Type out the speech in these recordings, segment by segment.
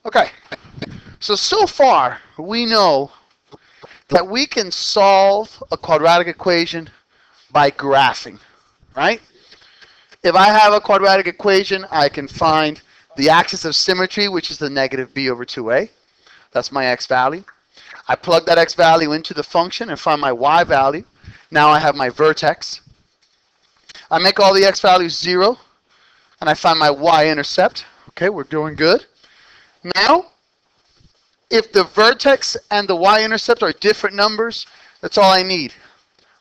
Okay, so far we know that we can solve a quadratic equation by graphing, right? If I have a quadratic equation, I can find the axis of symmetry, which is the negative b over 2a. That's my x value. I plug that x value into the function and find my y value. Now I have my vertex. I make all the x values 0, and I find my y-intercept. Okay, we're doing good. Now, if the vertex and the y-intercept are different numbers, that's all I need.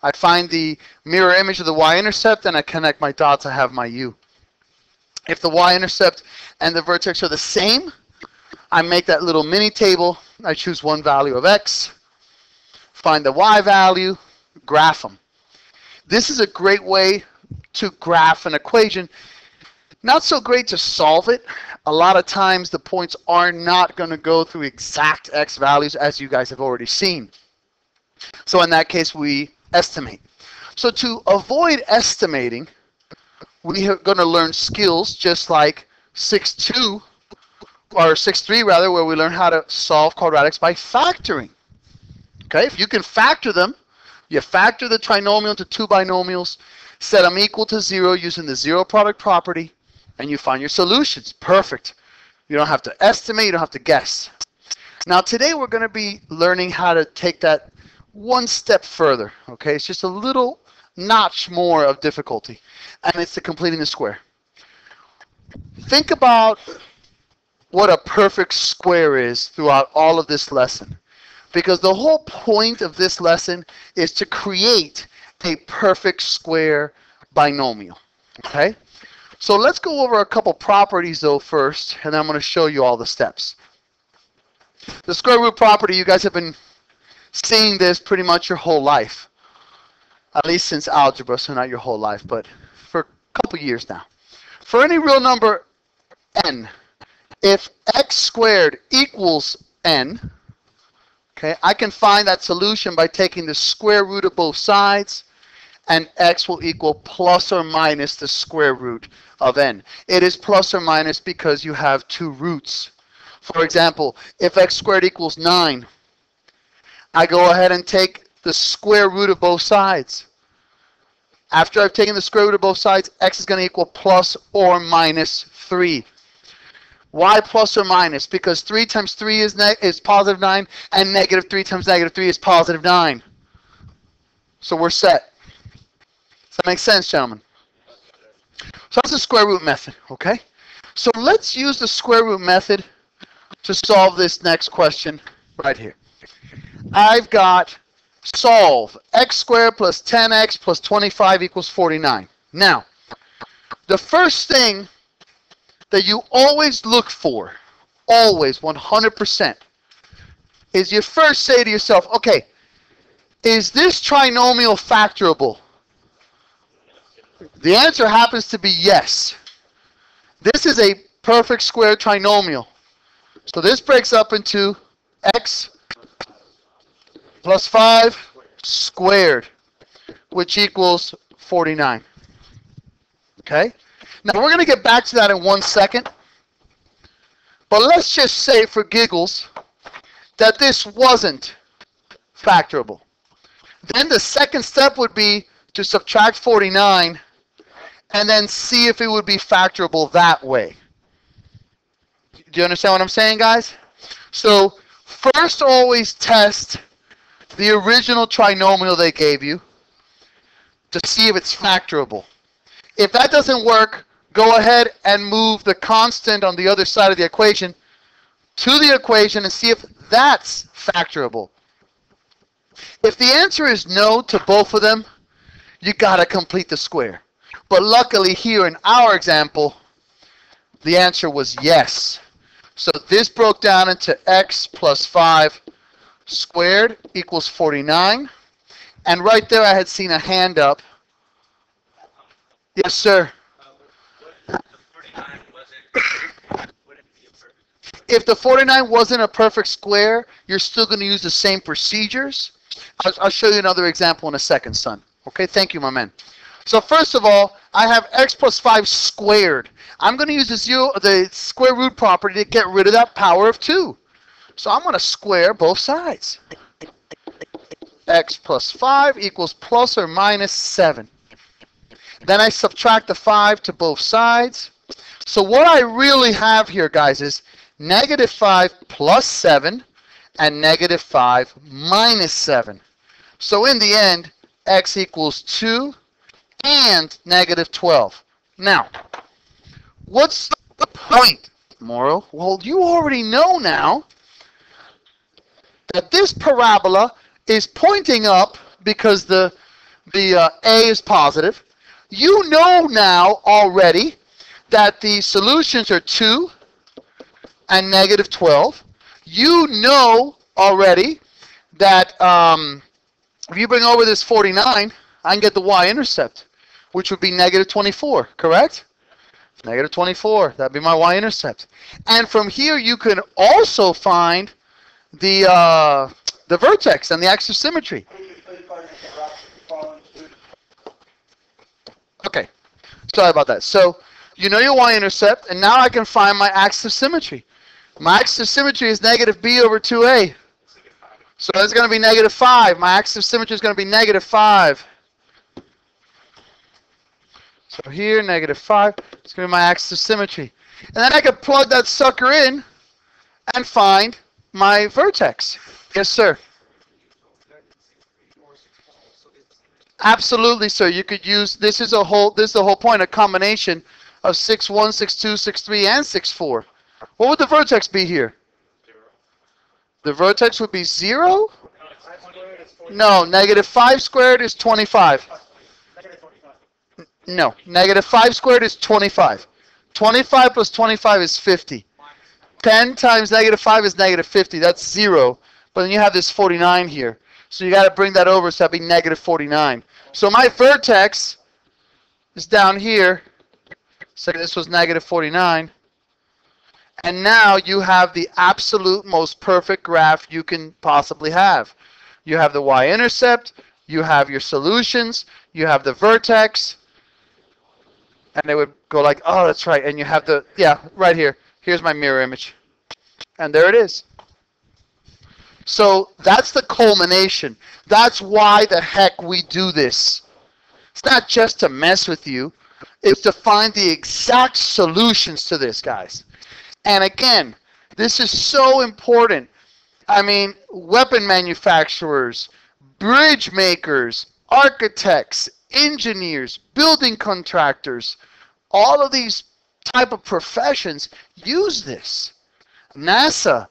I find the mirror image of the y-intercept, and I connect my dots. I have my u. If the y-intercept and the vertex are the same, I make that little mini table. I choose one value of x, find the y value, graph them. This is a great way to graph an equation. Not so great to solve it. A lot of times the points are not going to go through exact x values, as you guys have already seen. So in that case, we estimate. So to avoid estimating, we are going to learn skills just like 6.2 or 6.3 rather, where we learn how to solve quadratics by factoring. Okay, if you can factor them, you factor the trinomial into two binomials, set them equal to 0 using the zero product property, and you find your solutions. Perfect. You don't have to estimate, you don't have to guess. Now today we're going to be learning how to take that one step further. Okay, it's just a little notch more of difficulty, and it's the completing the square. Think about what a perfect square is throughout all of this lesson, because the whole point of this lesson is to create a perfect square binomial. Okay, so let's go over a couple properties though first, and then I'm going to show you all the steps. The square root property, you guys have been seeing this pretty much your whole life, at least since algebra, so not your whole life, but for a couple years now. For any real number n, if x squared equals n, okay, I can find that solution by taking the square root of both sides, and x will equal plus or minus the square root of n. It is plus or minus because you have two roots. For example, if x squared equals 9, I go ahead and take the square root of both sides. After I've taken the square root of both sides, x is going to equal plus or minus 3. Why plus or minus? Because 3 times 3 is positive 9, and negative 3 times negative 3 is positive 9. So we're set. Does that make sense, gentlemen? So that's the square root method, okay? So let's use the square root method to solve this next question right here. I've got solve x squared plus 10x plus 25 equals 49. Now, the first thing that you always look for, always 100%, is you first say to yourself, okay, is this trinomial factorable? The answer happens to be yes. This is a perfect square trinomial. So this breaks up into x plus 5 squared, which equals 49. Okay? Now we're going to get back to that in 1 second. But let's just say for giggles that this wasn't factorable. Then the second step would be to subtract 49 and then see if it would be factorable that way. Do you understand what I'm saying, guys? So first always test the original trinomial they gave you to see if it's factorable. If that doesn't work, go ahead and move the constant on the other side of the equation to the equation and see if that's factorable. If the answer is no to both of them, you got to complete the square. But luckily here in our example, the answer was yes. So this broke down into x plus 5 squared equals 49. And right there I had seen a hand up. Yes, sir. If the 49 wasn't a perfect square, you're still going to use the same procedures. I'll show you another example in a second, son. Okay, thank you, my man. So first of all, I have x plus 5 squared. I'm going to use the square root property to get rid of that power of 2. So I'm going to square both sides. X plus 5 equals plus or minus 7. Then I subtract the 5 to both sides. So what I really have here, guys, is negative 5 plus 7 and negative 5 minus 7. So in the end, x equals 2 and negative 12. Now, what's the point, Moro? Well, you already know now that this parabola is pointing up because the A is positive. You know now already that the solutions are 2 and negative 12. You know already that if you bring over this 49, I can get the y-intercept, which would be negative 24, correct? Negative 24, that'd be my y-intercept. And from here, you can also find the vertex and the axis of symmetry. Okay, sorry about that. So you know your y-intercept, and now I can find my axis of symmetry. My axis of symmetry is negative b over 2a. So that's going to be negative 5. My axis of symmetry is going to be negative 5. So here, negative 5. It's going to be my axis of symmetry. And then I can plug that sucker in and find my vertex. Yes, sir. Absolutely, sir. You could use, this is the whole point, a combination of 6-1, 6-2, 6-3, and 6-4. What would the vertex be here? 0. The vertex would be 0? No, negative 5 squared is 25. No, negative 5 squared is 25. 25 plus 25 is 50. 10 times negative 5 is negative 50. That's 0. But then you have this 49 here. So you got to bring that over, so that'd be negative 49. So my vertex is down here. So this was negative 49. And now you have the absolute most perfect graph you can possibly have. You have the y-intercept, you have your solutions, you have the vertex, and it would go like, oh, that's right. And you have the, yeah, right here. Here's my mirror image. And there it is. So that's the culmination. That's why the heck we do this. It's not just to mess with you. It's to find the exact solutions to this, guys. And again, this is so important. I mean, weapon manufacturers, bridge makers, architects, engineers, building contractors, all of these type of professions use this. NASA,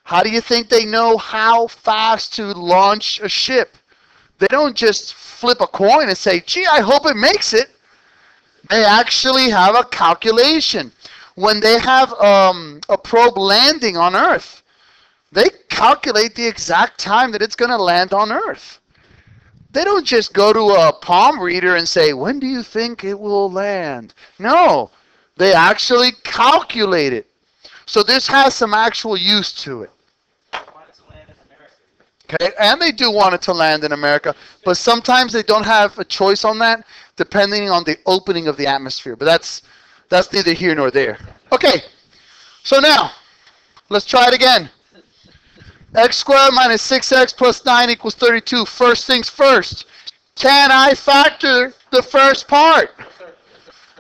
how do you think they know how fast to launch a ship? They don't just flip a coin and say, gee, I hope it makes it. They actually have a calculation. When they have a probe landing on Earth, they calculate the exact time that it's going to land on Earth. They don't just go to a palm reader and say, when do you think it will land? No, they actually calculate it. So this has some actual use to it. Okay, and they do want it to land in America, but sometimes they don't have a choice on that, depending on the opening of the atmosphere. But that's neither here nor there. Okay, so now, let's try it again. X squared minus 6x plus 9 equals 32. First things first. Can I factor the first part?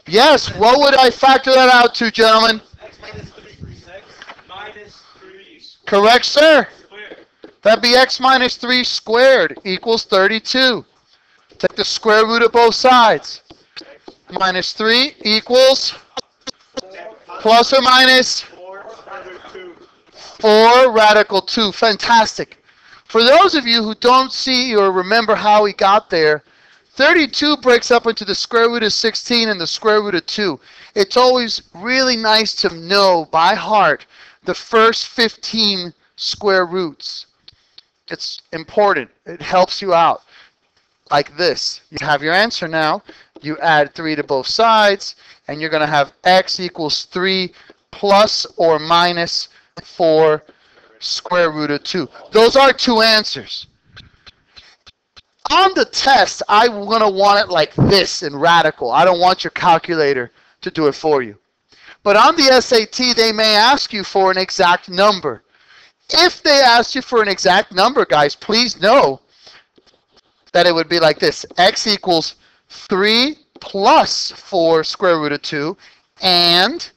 Yes, what would I factor that out to, gentlemen? X minus 3. X minus 3. Correct, sir. Squared. That'd be x minus 3 squared equals 32. Take the square root of both sides. Minus 3 equals plus or minus 4 radical 2. Fantastic. For those of you who don't see or remember how we got there, 32 breaks up into the square root of 16 and the square root of 2. It's always really nice to know by heart the first 15 square roots. It's important. It helps you out. Like this. You have your answer now. You add 3 to both sides, and you're going to have x equals 3 plus or minus 4 square root of 2. Those are two answers. On the test, I'm going to want it like this in radical. I don't want your calculator to do it for you. But on the SAT, they may ask you for an exact number. If they ask you for an exact number, guys, please know that it would be like this. X equals 3 plus 4 square root of 2, and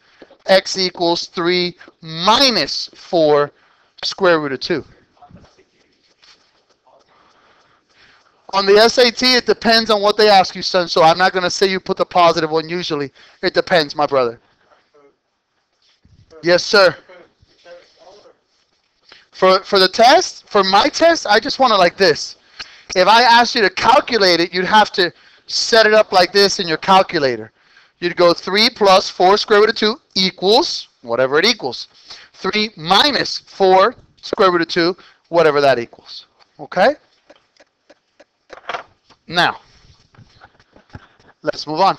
x equals 3 minus 4 square root of 2. On the SAT, it depends on what they ask you, son, so I'm not going to say you put the positive one usually. It depends, my brother. Yes, sir. For the test, for my test, I just want it like this. If I asked you to calculate it, you'd have to set it up like this in your calculator. You'd go 3 plus 4 square root of 2 equals whatever it equals. 3 minus 4 square root of 2, whatever that equals. Okay? Now, let's move on.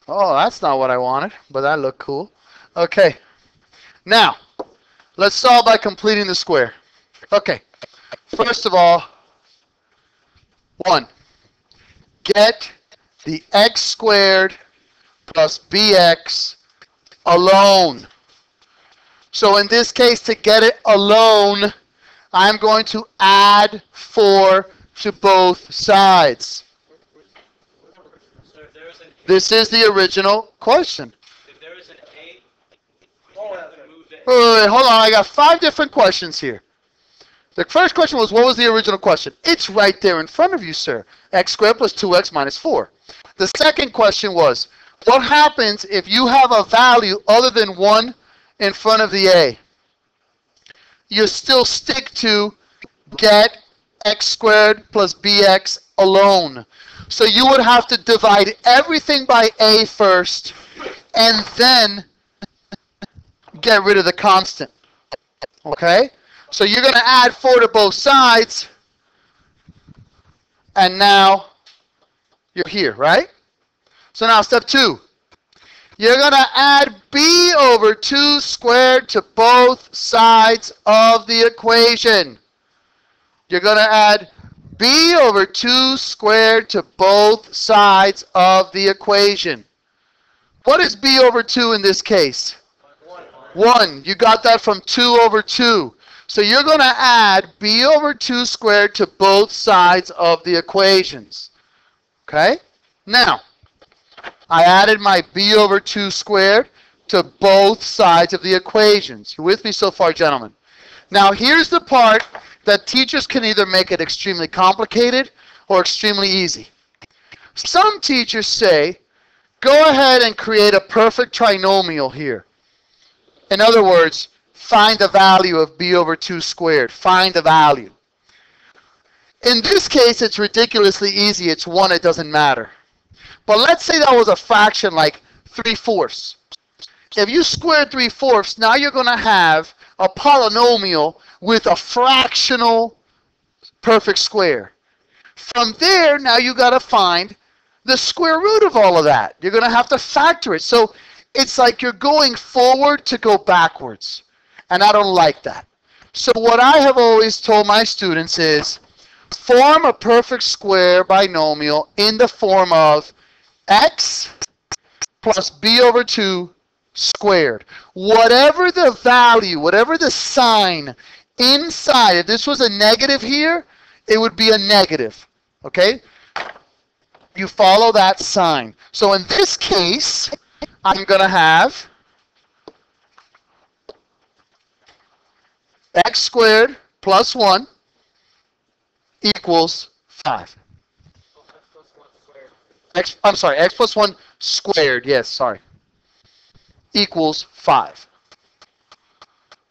Oh, that's not what I wanted, but that looked cool. Okay. Now, let's solve by completing the square. Okay. First of all, 1. Get the x squared plus bx alone. So in this case, to get it alone, I'm going to add 4 to both sides. This is the original question. If there is an 8, Wait, hold on, I got 5 different questions here. The first question was, what was the original question? It's right there in front of you, sir. X squared plus 2x minus 4. The second question was, what happens if you have a value other than 1 in front of the A? You still stick to get x squared plus bx alone. So you would have to divide everything by A first and then get rid of the constant. Okay? So you're going to add 4 to both sides, and now you're here, right? So now step 2. You're going to add b over 2 squared to both sides of the equation. You're going to add b over 2 squared to both sides of the equation. What is b over 2 in this case? 1. You got that from 2 over 2. So you're going to add b over 2 squared to both sides of the equations. Okay? Now, I added my b over 2 squared to both sides of the equations. You with me so far, gentlemen? Now, here's the part that teachers can either make it extremely complicated or extremely easy. Some teachers say, go ahead and create a perfect trinomial here. In other words, find the value of b over 2 squared. Find the value. In this case, it's ridiculously easy. It's 1, it doesn't matter. But let's say that was a fraction like 3/4. If you square 3/4, now you're going to have a polynomial with a fractional perfect square. From there, now you got to find the square root of all of that. You're going to have to factor it. So it's like you're going forward to go backwards. And I don't like that. So what I have always told my students is, form a perfect square binomial in the form of x plus b over 2 squared. Whatever the value, whatever the sign inside, if this was a negative here, it would be a negative. Okay? You follow that sign. So in this case, I'm going to have x squared plus 1 equals 5. I'm sorry, x plus 1 squared, yes, sorry, equals 5.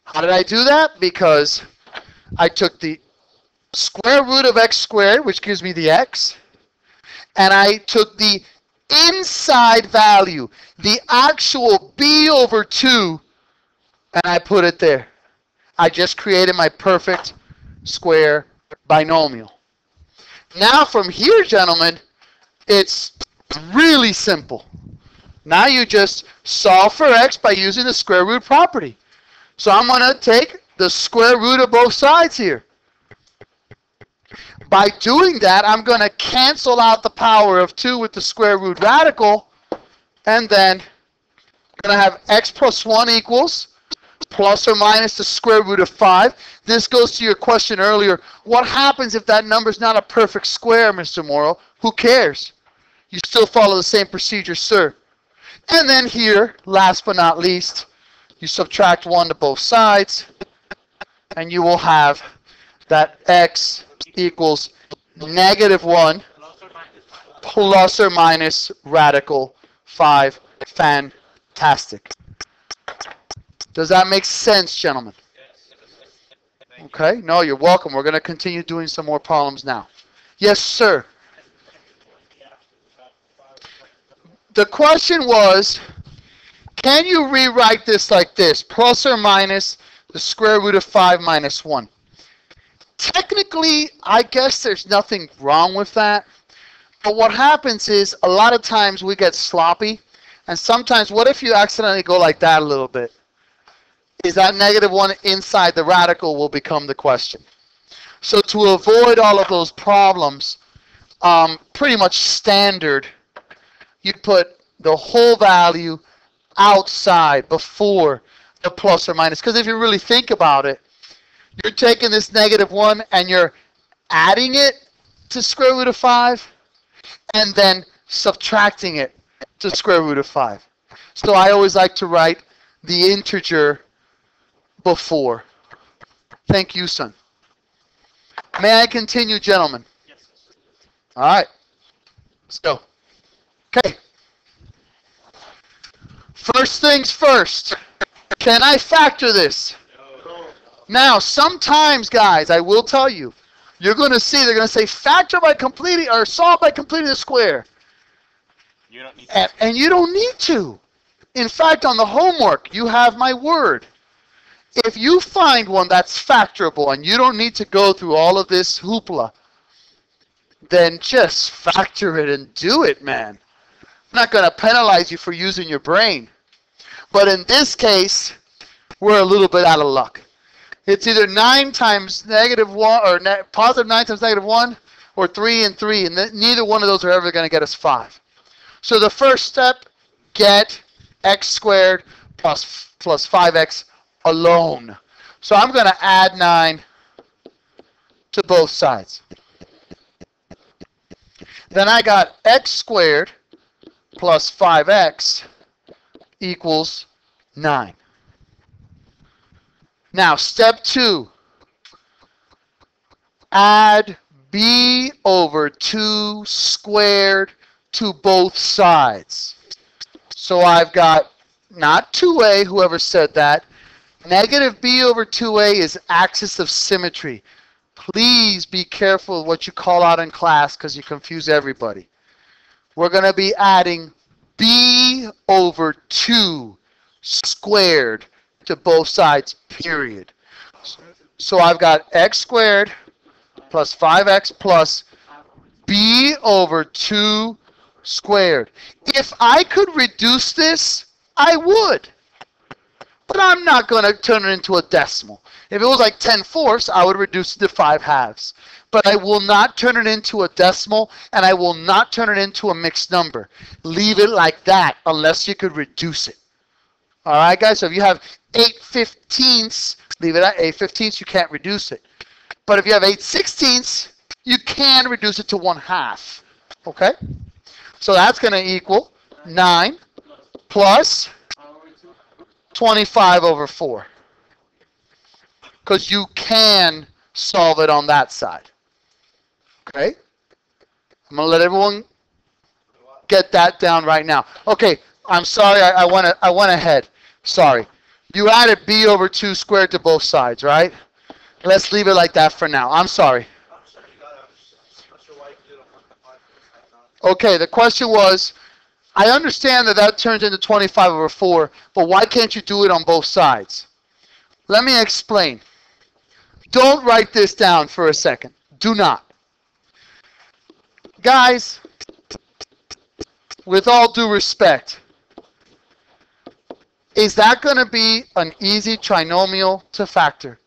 How did I do that? Because I took the square root of x squared, which gives me the x, and I took the inside value, the actual b over 2, and I put it there. I just created my perfect square binomial. Now from here, gentlemen, it's really simple. Now you just solve for x by using the square root property. So I'm going to take the square root of both sides here. By doing that, I'm going to cancel out the power of 2 with the square root radical, and then I'm going to have x plus 1 equals plus or minus the square root of 5. This goes to your question earlier. What happens if that number is not a perfect square, Mr. Morrow? Who cares? You still follow the same procedure, sir. And then here, last but not least, you subtract 1 to both sides, and you will have that x equals negative 1 plus or minus radical 5. Fantastic. Does that make sense, gentlemen? Okay. No, you're welcome. We're going to continue doing some more problems now. Yes, sir. The question was, can you rewrite this like this? Plus or minus the square root of 5 minus 1. Technically, I guess there's nothing wrong with that. But what happens is, a lot of times we get sloppy. And sometimes, what if you accidentally go like that a little bit? Is that negative 1 inside the radical will become the question. So to avoid all of those problems, pretty much standard, you put the whole value outside before the plus or minus. Because if you really think about it, you're taking this negative 1 and you're adding it to square root of 5 and then subtracting it to square root of 5. So I always like to write the integer before. Thank you, son. May I continue, gentlemen? Yes. All right. Let's go. Okay. First things first. Can I factor this? No. Now, sometimes, guys, I will tell you, you're going to see, they're going to say factor by completing, or solve by completing the square. You don't need to. And you don't need to. In fact, on the homework, you have my word. If you find one that's factorable and you don't need to go through all of this hoopla, then just factor it and do it, man. I'm not going to penalize you for using your brain. But in this case, we're a little bit out of luck. It's either 9 times negative 1, or positive 9 times negative 1, or 3 and 3, and neither one of those are ever going to get us 5. So the first step, get x squared plus 5x alone. So I'm going to add 9 to both sides. Then I got x squared plus 5x equals 9. Now, step 2, add b over 2 squared to both sides. So I've got, not 2a, whoever said that, negative b over 2a is axis of symmetry. Please be careful with what you call out in class because you confuse everybody. We're going to be adding b over 2 squared to both sides, period. So I've got x squared plus 5x plus b over 2 squared. If I could reduce this, I would. But I'm not going to turn it into a decimal. If it was like 10/4, I would reduce it to 5/2. But I will not turn it into a decimal, and I will not turn it into a mixed number. Leave it like that unless you could reduce it. All right, guys? So if you have 8/15, leave it at 8/15. You can't reduce it. But if you have 8/16, you can reduce it to 1/2. Okay? So that's going to equal 9 plus 25 over 4. Because you can solve it on that side. Okay? I'm going to let everyone get that down right now. Okay, I'm sorry, I went ahead. Sorry. You added b over 2 squared to both sides, right? Let's leave it like that for now. I'm sorry. Okay, the question was, I understand that turns into 25 over 4, but why can't you do it on both sides? Let me explain. Don't write this down for a second. Do not. Guys, with all due respect, is that going to be an easy trinomial to factor?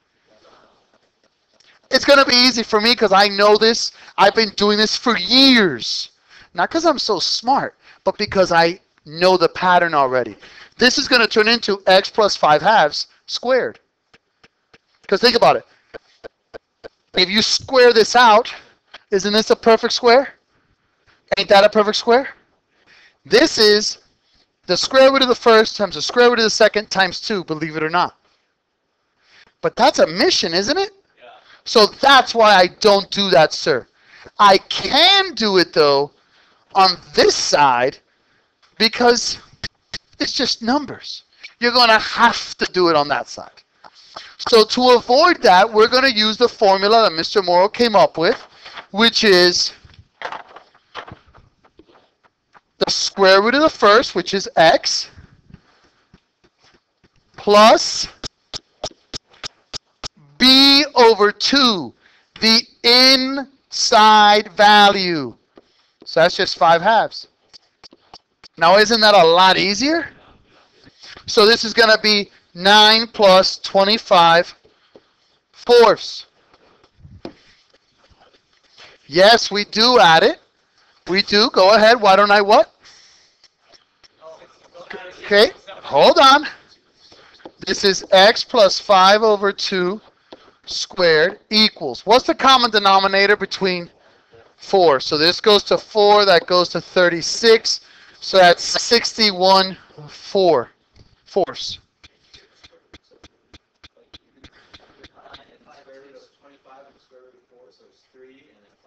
It's going to be easy for me because I know this. I've been doing this for years. Not because I'm so smart, but because I know the pattern already. This is going to turn into x plus 5/2 squared. Because think about it. If you square this out, isn't this a perfect square? Ain't that a perfect square? This is the square root of the first times the square root of the second times 2, believe it or not. But that's a mission, isn't it? Yeah. So that's why I don't do that, sir. I can do it, though, on this side because it's just numbers. You're going to have to do it on that side. So to avoid that, we're going to use the formula that Mr. Morrow came up with, which is the square root of the first, which is x, plus b over 2, the inside value. So that's just 5/2. Now, isn't that a lot easier? So this is going to be 9 plus 25 fourths. Yes, we do add it. We do. Go ahead. Why don't I what? Okay, hold on. This is x plus 5 over 2 squared equals. What's the common denominator between 4? So this goes to 4. That goes to 36. So that's 61 fourths.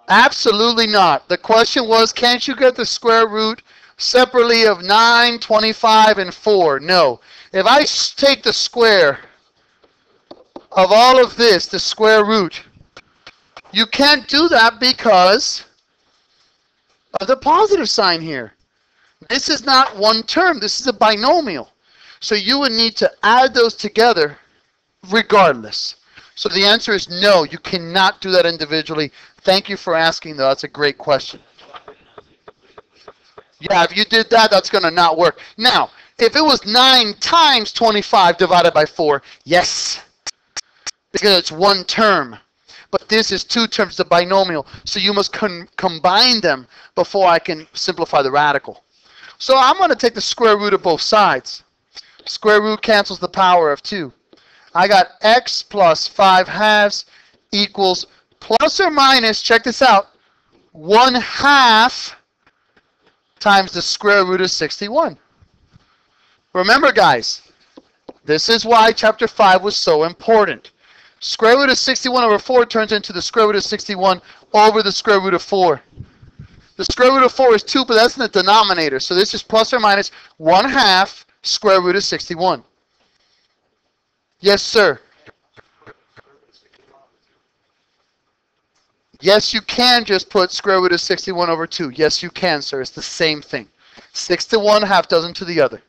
Absolutely not. The question was, can't you get the square root separately of 9, 25, and 4? No. If I take the square of all of this, the square root, you can't do that because of the positive sign here. This is not one term. This is a binomial. So you would need to add those together regardless. So the answer is no, you cannot do that individually. Thank you for asking, though. That's a great question. Yeah, if you did that, that's going to not work. Now, if it was 9 times 25 divided by 4, yes, because it's one term. But this is 2 terms, the binomial, so you must combine them before I can simplify the radical. So I'm going to take the square root of both sides. Square root cancels the power of 2. I got x plus 5/2 equals plus or minus, check this out, 1/2 times the square root of 61. Remember, guys, this is why chapter 5 was so important. Square root of 61 over 4 turns into the square root of 61 over the square root of 4. The square root of 4 is 2, but that's in the denominator. So this is plus or minus 1/2 square root of 61. Yes, sir. Yes, you can just put square root of 61 over 2. Yes, you can, sir. It's the same thing. 6 to 1, half dozen to the other.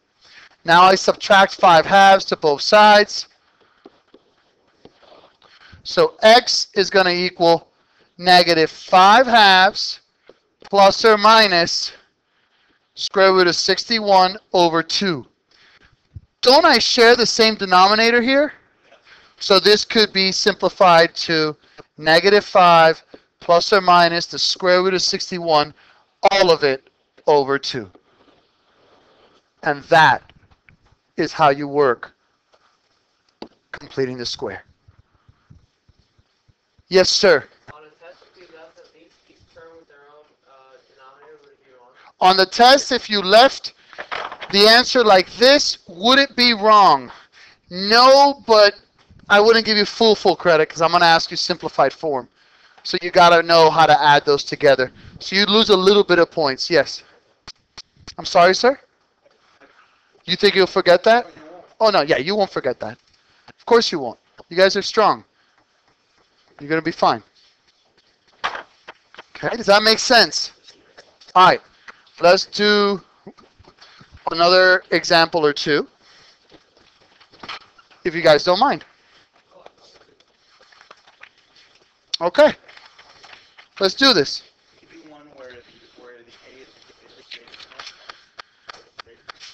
Now I subtract 5/2 to both sides. So x is going to equal negative 5/2 plus or minus square root of 61 over 2. Don't I share the same denominator here? So this could be simplified to negative 5 plus or minus the square root of 61, all of it over 2. And that is how you work completing the square. Yes, sir. On a test, if you left at least each term with their own denominator, would it be wrong? On the test, if you left the answer like this, would it be wrong? No, but I wouldn't give you full credit because I'm going to ask you simplified form. So you got to know how to add those together. So you'd lose a little bit of points. Yes. I'm sorry, sir? You think you'll forget that? Oh, no. Yeah, you won't forget that. Of course you won't. You guys are strong. You're going to be fine. Okay, does that make sense? All right, let's do another example or two, if you guys don't mind. Okay, let's do this.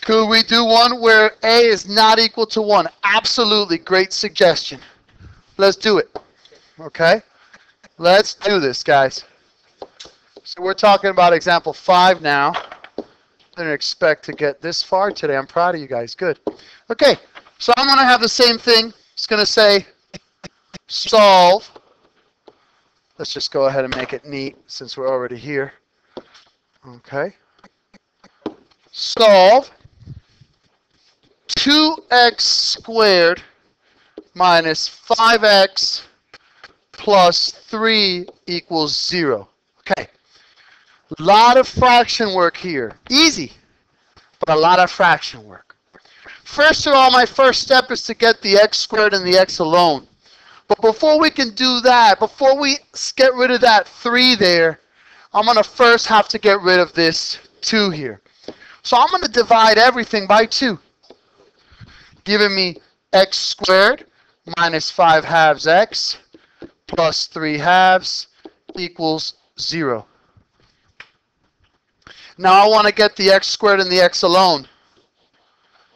Could we do one where A is not equal to 1? Absolutely, great suggestion. Let's do it. Okay, Let's do this, guys. So we're talking about example 5 now. Didn't expect to get this far today. I'm proud of you guys. Good. Okay, so I'm going to have the same thing. It's going to say solve. Let's just go ahead and make it neat since we're already here. Okay. Solve 2x squared minus 5x plus 3 equals 0. Okay. A lot of fraction work here. Easy, but a lot of fraction work. First of all, my first step is to get the x squared and the x alone. But before we can do that, before we get rid of that 3 there, I'm going to first have to get rid of this 2 here. So I'm going to divide everything by 2, giving me x squared minus 5 halves x plus 3 halves equals 0. Now I want to get the x squared and the x alone.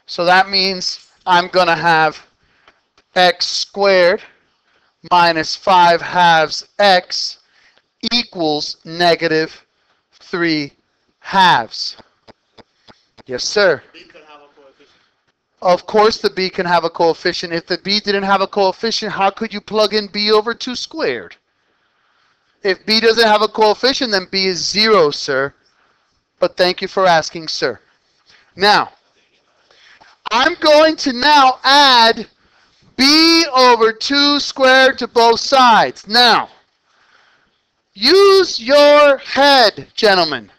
So that means I'm going to have x squared minus 5 halves x equals negative 3 halves. Yes, sir. B could have a coefficient. Of course the b can have a coefficient. If the b didn't have a coefficient, how could you plug in b over 2 squared? If b doesn't have a coefficient, then b is 0, sir. But thank you for asking, sir. Now, I'm going to now add b over 2 squared to both sides. Now, use your head, gentlemen.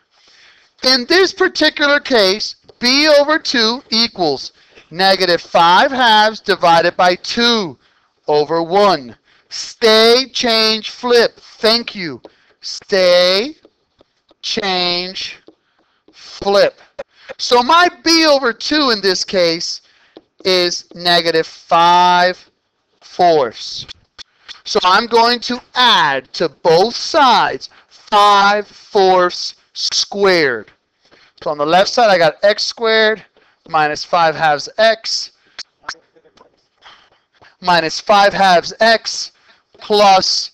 In this particular case, b over 2 equals negative 5 halves divided by 2 over 1. Stay, change, flip. Thank you. Stay, change, flip. So my b over 2 in this case is negative 5/4. So I'm going to add to both sides 5/4 squared. So on the left side I got x squared minus 5 halves x minus 5 halves x plus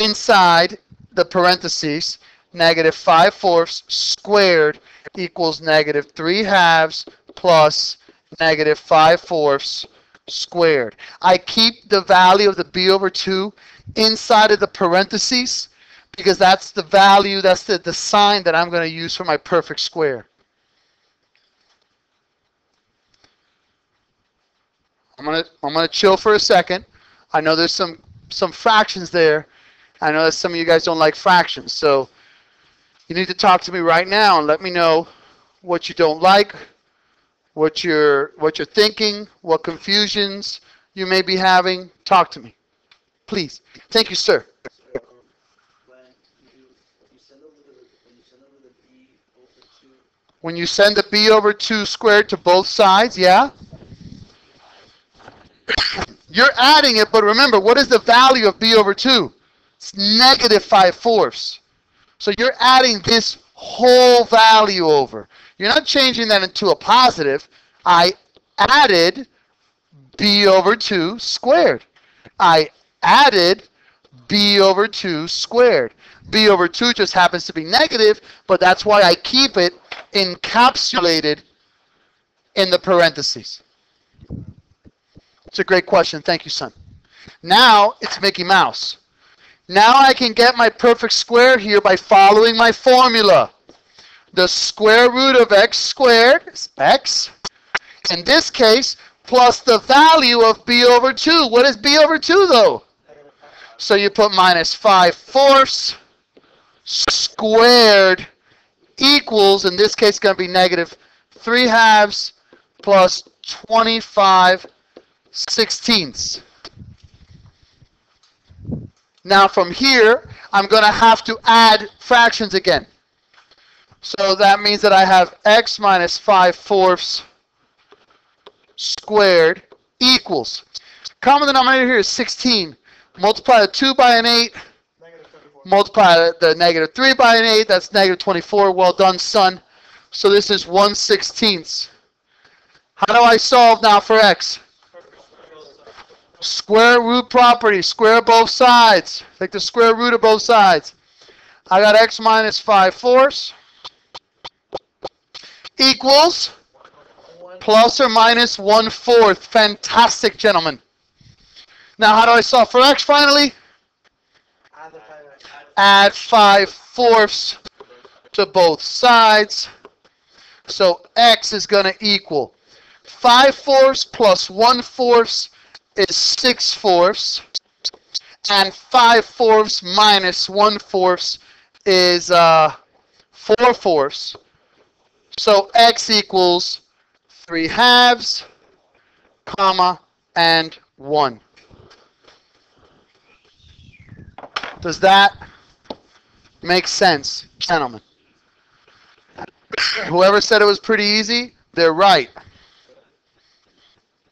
inside the parentheses negative 5/4 squared equals negative 3 halves plus negative 5/4 squared. I keep the value of the b over 2 inside of the parentheses because that's the value, that's the sign that I'm going to use for my perfect square. I'm gonna chill for a second. I know there's some fractions there. I know that some of you guys don't like fractions, so you need to talk to me right now and let me know what you don't like, what you're thinking, what confusions you may be having. Talk to me, please. Thank you, sir. When you send the b over 2 squared to both sides, yeah? You're adding it, but remember, what is the value of b over 2? It's negative 5/4. So you're adding this whole value over. You're not changing that into a positive. I added b over 2 squared. I added b over 2 squared. b over 2 just happens to be negative, but that's why I keep it encapsulated in the parentheses. It's a great question. Thank you, son. Now it's Mickey Mouse. Now I can get my perfect square here by following my formula. The square root of x squared is x. In this case, plus the value of b over 2. What is b over 2, though? So you put minus 5/4 squared equals, in this case, going to be negative 3 halves plus 25/16. Now from here, I'm going to have to add fractions again. So that means that I have x minus 5/4 squared equals. Common denominator here is 16. Multiply the 2 by an 8. Multiply the negative 3 by an 8. That's negative 24. Well done, son. So this is 1/16. How do I solve now for x? Square root property, square both sides. Take the square root of both sides. I got x minus 5/4 equals plus or minus 1/4. Fantastic, gentlemen. Now, how do I solve for x finally? Add 5/4 to both sides. So x is going to equal 5/4 plus 1/4 is 6/4. And 5/4 minus 1/4 is 4/4. So x equals 3/2, comma, and 1. Does that make sense, gentlemen? Whoever said it was pretty easy, they're right.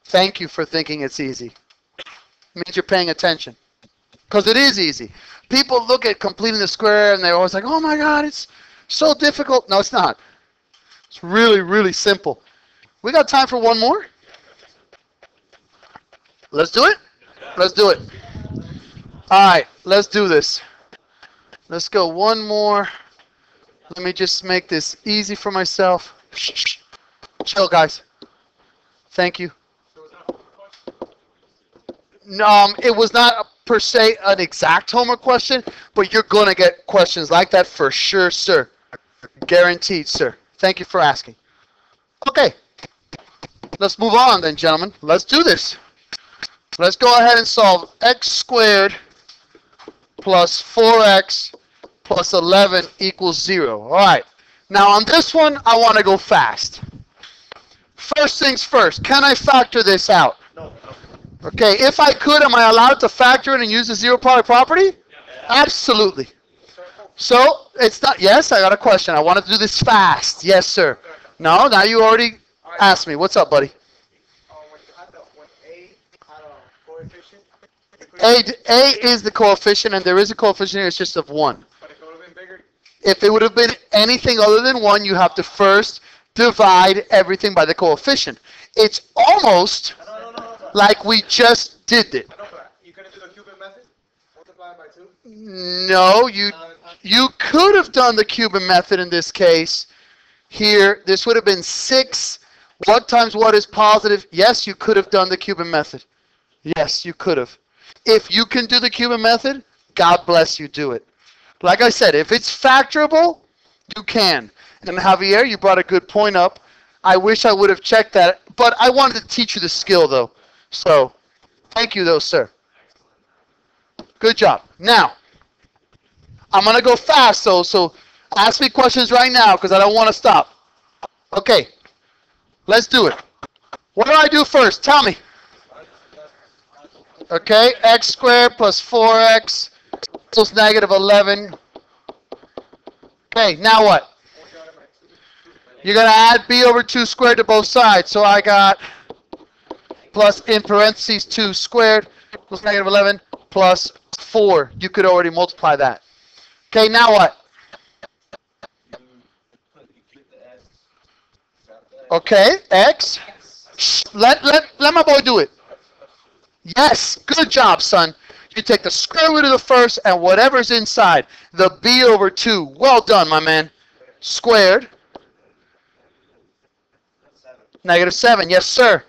Thank you for thinking it's easy. It means you're paying attention. Because it is easy. People look at completing the square and they're always like, oh my God, it's so difficult. No, it's not. It's really, really simple. We got time for one more? Let's do it? Let's do it. All right, let's do this. Let's go one more. Let me just make this easy for myself. Chill, guys. Thank you. It was not per se an exact homework question, but you're going to get questions like that for sure, sir. Guaranteed, sir. Thank you for asking. Okay. Let's move on then, gentlemen. Let's do this. Let's go ahead and solve x squared plus 4x plus 11 equals 0. All right. Now on this one, I want to go fast. First things first, can I factor this out? No. Okay, if I could, am I allowed to factor it and use the zero product property? Yeah. Absolutely. So, it's not, yes, I got a question. I want to do this fast. Yes, sir. No, now you already asked me. What's up, buddy? A is the coefficient, and there is a coefficient here. It's just of 1. But if it would have been bigger? If it would have been anything other than 1, you have to first divide everything by the coefficient. It's almost like we just did it. You couldn't do the Cuban method? Multiply by 2? No, you could have done the Cuban method in this case. Here, this would have been 6. What times what is positive? Yes, you could have done the Cuban method. Yes, you could have. If you can do the Cuban method, God bless you, do it. Like I said, if it's factorable, you can. And Javier, you brought a good point up. I wish I would have checked that, but I wanted to teach you the skill, though. So, thank you, though, sir. Good job. Now, I'm going to go fast, though, so ask me questions right now because I don't want to stop. Okay, let's do it. What do I do first? Tell me. Okay, x squared plus 4x equals negative 11. Okay, now what? You're going to add b over 2 squared to both sides. So I got plus in parentheses 2 squared equals negative 11 plus 4. You could already multiply that. Okay, now what? Okay, x. Let my boy do it. Yes, good job, son. You take the square root of the first and whatever's inside. The b over 2. Well done, my man. Squared. Negative 7. Yes, sir.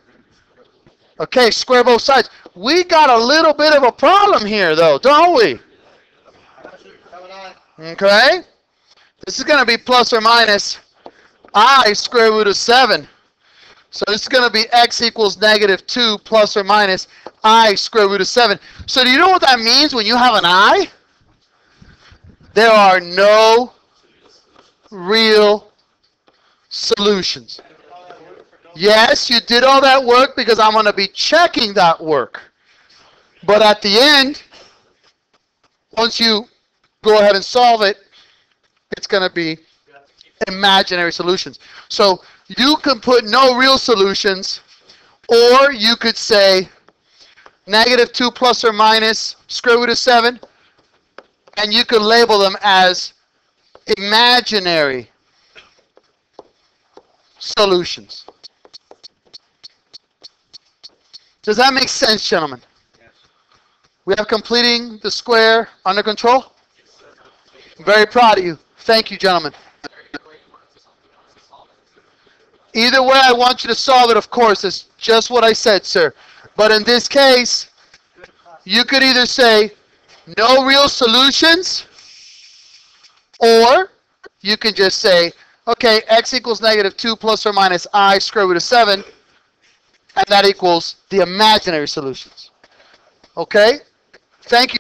Okay, square both sides. We got a little bit of a problem here, though, don't we? Okay. This is going to be plus or minus I square root of 7. So this is going to be x equals negative 2 plus or minus I square root of 7. So do you know what that means when you have an I? There are no real solutions. Yes, you did all that work because I'm going to be checking that work. But at the end, once you go ahead and solve it, it's going to be imaginary solutions. So you can put no real solutions, or you could say negative 2 plus or minus square root of 7, and you could label them as imaginary solutions. Does that make sense, gentlemen? We have completing the square under control. I'm very proud of you. Thank you, gentlemen. Either way I want you to solve it, of course. It's just what I said, sir. But in this case, you could either say no real solutions, or you can just say, okay, x equals -2 plus or minus I square root of 7, and that equals the imaginary solutions. Okay? Thank you.